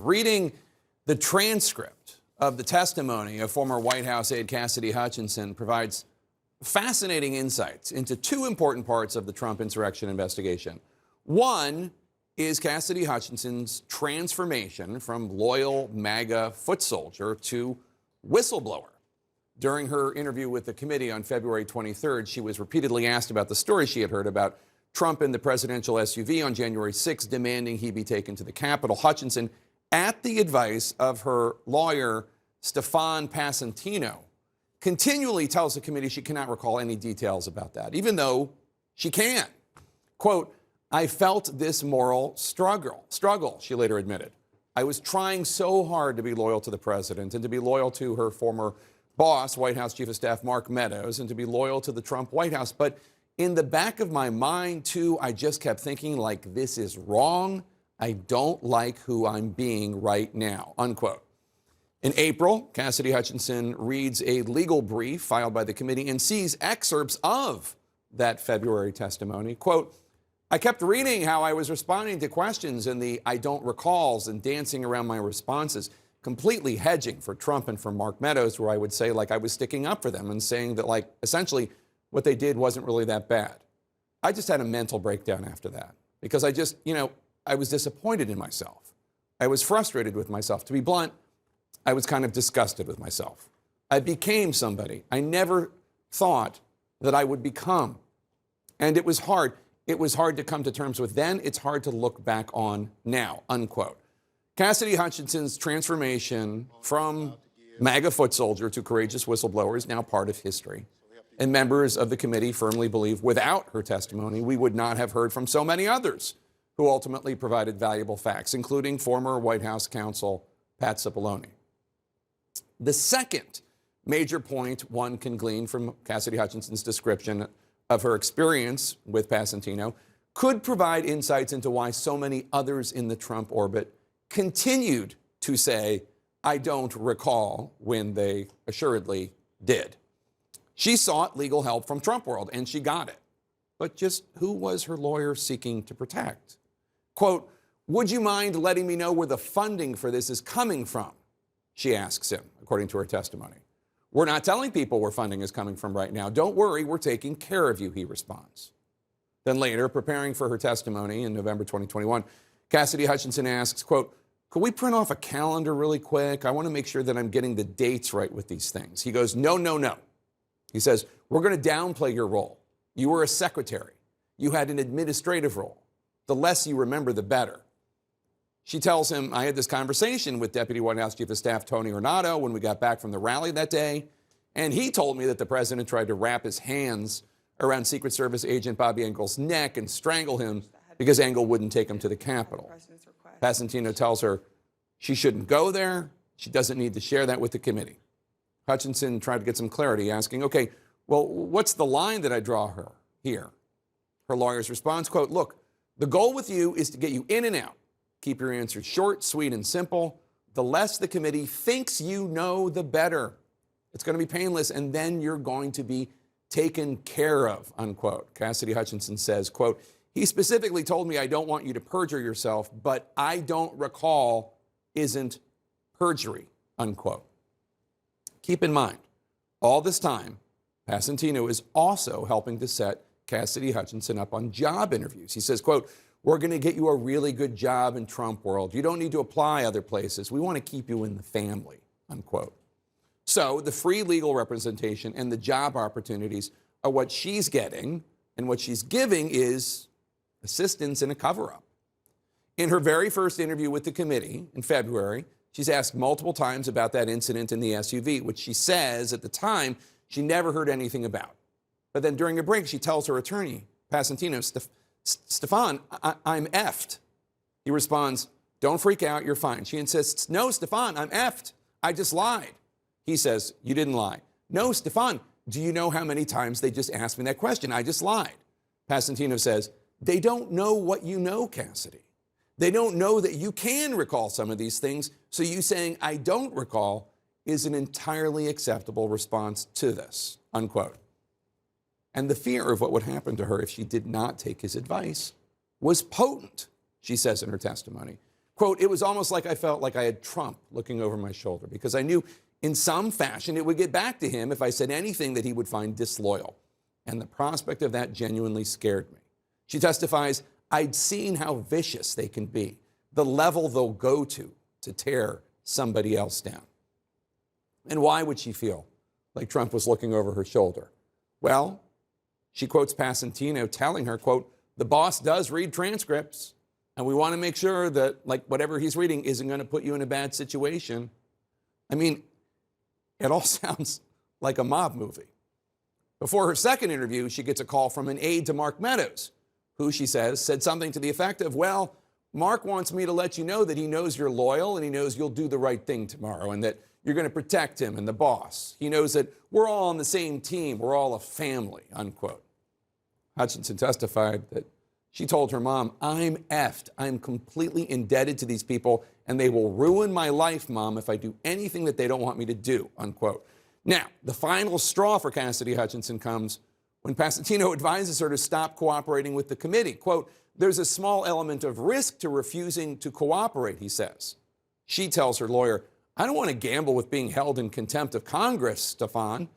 Reading the transcript of the testimony of former White House aide Cassidy Hutchinson provides fascinating insights into two important parts of the Trump insurrection investigation. One is Cassidy Hutchinson's transformation from loyal MAGA foot soldier to whistleblower. During her interview with the committee on February 23rd, she was repeatedly asked about the story she had heard about Trump in the presidential SUV on January 6th, demanding he be taken to the Capitol. Hutchinson, at the advice of her lawyer, Stefan Passantino, continually tells the committee she cannot recall any details about that, even though she can. Quote, "I felt this moral struggle, she later admitted. I was trying so hard to be loyal to the president and to be loyal to her former boss, White House Chief of Staff Mark Meadows, and to be loyal to the Trump White House. But in the back of my mind, too, I just kept thinking, like, this is wrong. I don't like who I'm being right now," unquote. In April, Cassidy Hutchinson reads a legal brief filed by the committee and sees excerpts of that February testimony. Quote, "I kept reading how I was responding to questions in the I don't recalls and dancing around my responses, completely hedging for Trump and for Mark Meadows, where I would say, like, I was sticking up for them and saying that, like, essentially what they did wasn't really that bad. I just had a mental breakdown after that because I just, I was disappointed in myself. I was frustrated with myself. To be blunt, I was kind of disgusted with myself. I became somebody I never thought that I would become. And it was hard. It was hard to come to terms with then. It's hard to look back on now," unquote. Cassidy Hutchinson's transformation from MAGA foot soldier to courageous whistleblower is now part of history. And members of the committee firmly believe without her testimony, we would not have heard from so many others who ultimately provided valuable facts, including former White House counsel Pat Cipollone. The second major point one can glean from Cassidy Hutchinson's description of her experience with Passantino could provide insights into why so many others in the Trump orbit continued to say, "I don't recall," when they assuredly did. She sought legal help from Trump world, and she got it. But just who was her lawyer seeking to protect? Quote, "Would you mind letting me know where the funding for this is coming from?" she asks him, according to her testimony. "We're not telling people where funding is coming from right now. Don't worry, we're taking care of you," he responds. Then later, preparing for her testimony in November 2021, Cassidy Hutchinson asks, quote, "Could we print off a calendar really quick? I want to make sure that I'm getting the dates right with these things." He goes, "No, no, no." He says, "We're going to downplay your role. You were a secretary. You had an administrative role. The less you remember, the better." She tells him, "I had this conversation with Deputy White House Chief of Staff Tony Ornato when we got back from the rally that day, and he told me that the president tried to wrap his hands around Secret Service agent Bobby Engel's neck and strangle him because Engel wouldn't take him to the Capitol." Passantino tells her she shouldn't go there. She doesn't need to share that with the committee. Hutchinson tried to get some clarity, asking, "Okay, well, what's the line that I draw her here?" Her lawyer's response, quote, "Look, the goal with you is to get you in and out. Keep your answers short, sweet, and simple. The less the committee thinks you know, the better. It's going to be painless, and then you're going to be taken care of," unquote. Cassidy Hutchinson says, quote, "He specifically told me I don't want you to perjure yourself, but I don't recall isn't perjury," unquote. Keep in mind, all this time, Passantino is also helping to set Cassidy Hutchinson up on job interviews. He says, quote, "We're going to get you a really good job in Trump world. You don't need to apply other places. We want to keep you in the family," unquote. So the free legal representation and the job opportunities are what she's getting, and what she's giving is assistance in a cover-up. In her very first interview with the committee in February, she's asked multiple times about that incident in the SUV, which she says at the time she never heard anything about. But then during a break, she tells her attorney, Passantino, "Stefan, I'm effed." He responds, "Don't freak out, you're fine." She insists, "No, Stefan, I'm effed. I just lied." He says, "You didn't lie." "No, Stefan, do you know how many times they just asked me that question? I just lied." Passantino says, "They don't know what you know, Cassidy. They don't know that you can recall some of these things, so you saying, 'I don't recall,' is an entirely acceptable response to this," unquote. And the fear of what would happen to her if she did not take his advice was potent, she says in her testimony. Quote, it was almost like I felt like I had Trump looking over my shoulder because I knew in some fashion it would get back to him if I said anything that he would find disloyal. And the prospect of that genuinely scared me. She testifies, I'd seen how vicious they can be, the level they'll go to tear somebody else down. And why would she feel like Trump was looking over her shoulder? Well, she quotes Passantino telling her, quote, the boss does read transcripts, and we want to make sure that, like, whatever he's reading isn't going to put you in a bad situation. I mean, it all sounds like a mob movie. Before her second interview, she gets a call from an aide to Mark Meadows, who, she says, said something to the effect of, well, Mark wants me to let you know that he knows you're loyal and he knows you'll do the right thing tomorrow and that you're going to protect him and the boss. He knows that we're all on the same team. We're all a family, unquote. Hutchinson testified that she told her mom, I'm effed. I'm completely indebted to these people and they will ruin my life, Mom, if I do anything that they don't want me to do, unquote. Now, the final straw for Cassidy Hutchinson comes when Passantino advises her to stop cooperating with the committee. Quote, there's a small element of risk to refusing to cooperate, he says. She tells her lawyer, I don't want to gamble with being held in contempt of Congress, Stefan.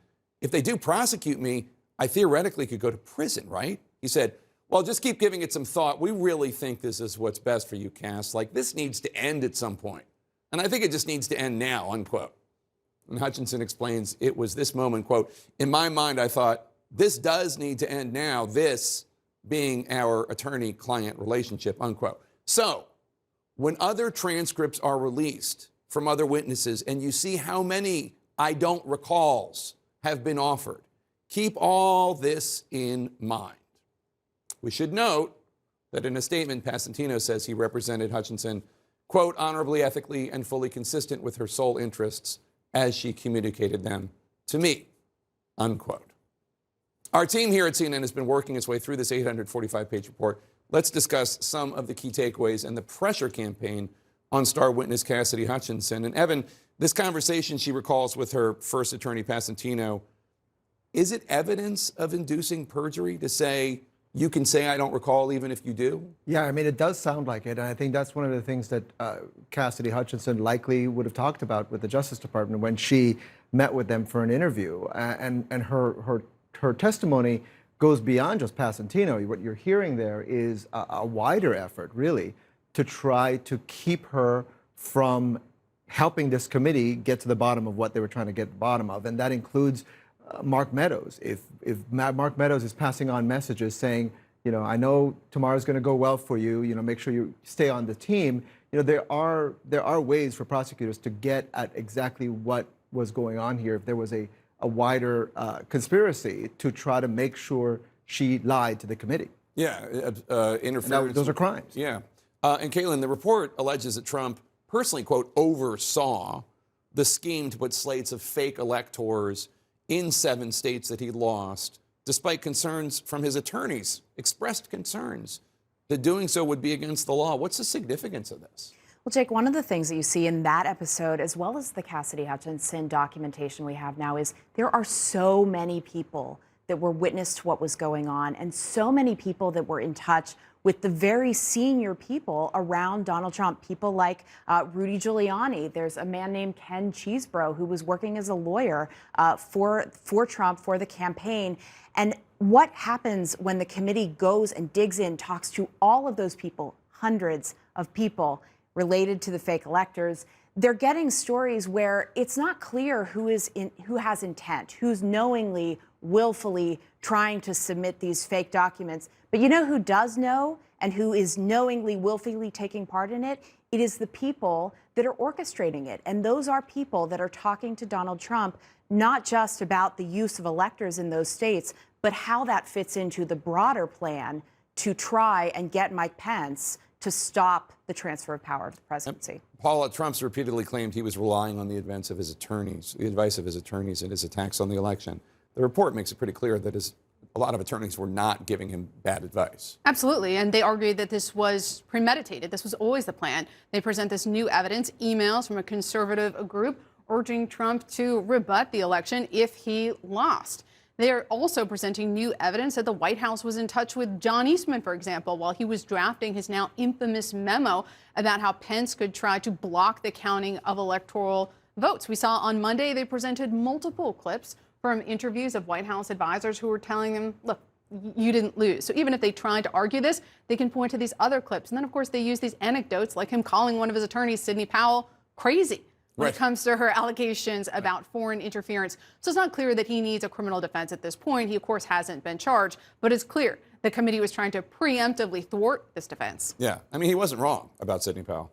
If they do prosecute me, I theoretically could go to prison, right? He said, well, just keep giving it some thought. We really think this is what's best for you, Cass. Like, this needs to end at some point. And I think it just needs to end now, unquote. And Hutchinson explains it was this moment, quote, in my mind, I thought, this does need to end now, this being our attorney-client relationship, unquote. So, when other transcripts are released from other witnesses and you see how many I don't recalls have been offered, keep all this in mind. We should note that in a statement, Passantino says he represented Hutchinson, quote, honorably, ethically, and fully consistent with her sole interests as she communicated them to me, unquote. Our team here at CNN has been working its way through this 845-page report. Let's discuss some of the key takeaways and the pressure campaign on star witness Cassidy Hutchinson. And Evan, this conversation she recalls with her first attorney, Passantino, is it evidence of inducing perjury to say, you can say I don't recall even if you do? Yeah, I mean, it does sound like it. And I think that's one of the things that Cassidy Hutchinson likely would have talked about with the Justice Department when she met with them for an interview. And her testimony goes beyond just Passantino. What you're hearing there is a wider effort, really, to try to keep her from helping this committee get to the bottom of what they were trying to get to the bottom of. And that includes Mark Meadows. If Mark Meadows is passing on messages saying, you know, I know tomorrow's going to go well for you, you know, make sure you stay on the team, you know, there are ways for prosecutors to get at exactly what was going on here if there was a wider conspiracy to try to make sure she lied to the committee. Yeah, interference. Those are crimes. Yeah. And Caitlin, the report alleges that Trump personally, quote, oversaw the scheme to put slates of fake electors in 7 states that he lost, despite concerns from his attorneys, expressed concerns that doing so would be against the law. What's the significance of this? Well, Jake, one of the things that you see in that episode, as well as the Cassidy Hutchinson documentation we have now, is there are so many people that were witness to what was going on, and so many people that were in touch with the very senior people around Donald Trump, people like Rudy Giuliani. There's a man named Ken Chesebro who was working as a lawyer for Trump, for the campaign. And what happens when the committee goes and digs in, talks to all of those people, hundreds of people related to the fake electors? They're getting stories where it's not clear who has intent, who's knowingly, willfully trying to submit these fake documents. But you know who does know and who is knowingly, willfully taking part in it? It is the people that are orchestrating it. And those are people that are talking to Donald Trump, not just about the use of electors in those states, but how that fits into the broader plan to try and get Mike Pence to stop the transfer of power to the presidency. Paula, Trump's repeatedly claimed he was relying on the advice of his attorneys in his attacks on the election. The report makes it pretty clear that a lot of attorneys were not giving him bad advice. Absolutely, and they argued that this was premeditated. This was always the plan. They present this new evidence, emails from a conservative group urging Trump to rebut the election if he lost. They are also presenting new evidence that the White House was in touch with John Eastman, for example, while he was drafting his now infamous memo about how Pence could try to block the counting of electoral votes. We saw on Monday they presented multiple clips from interviews of White House advisors who were telling them, look, you didn't lose. So even if they tried to argue this, they can point to these other clips. And then, of course, they use these anecdotes like him calling one of his attorneys, Sidney Powell, crazy when it comes to her allegations about foreign interference. So it's not clear that he needs a criminal defense at this point. He, of course, hasn't been charged, but it's clear the committee was trying to preemptively thwart this defense. Yeah, I mean, he wasn't wrong about Sidney Powell.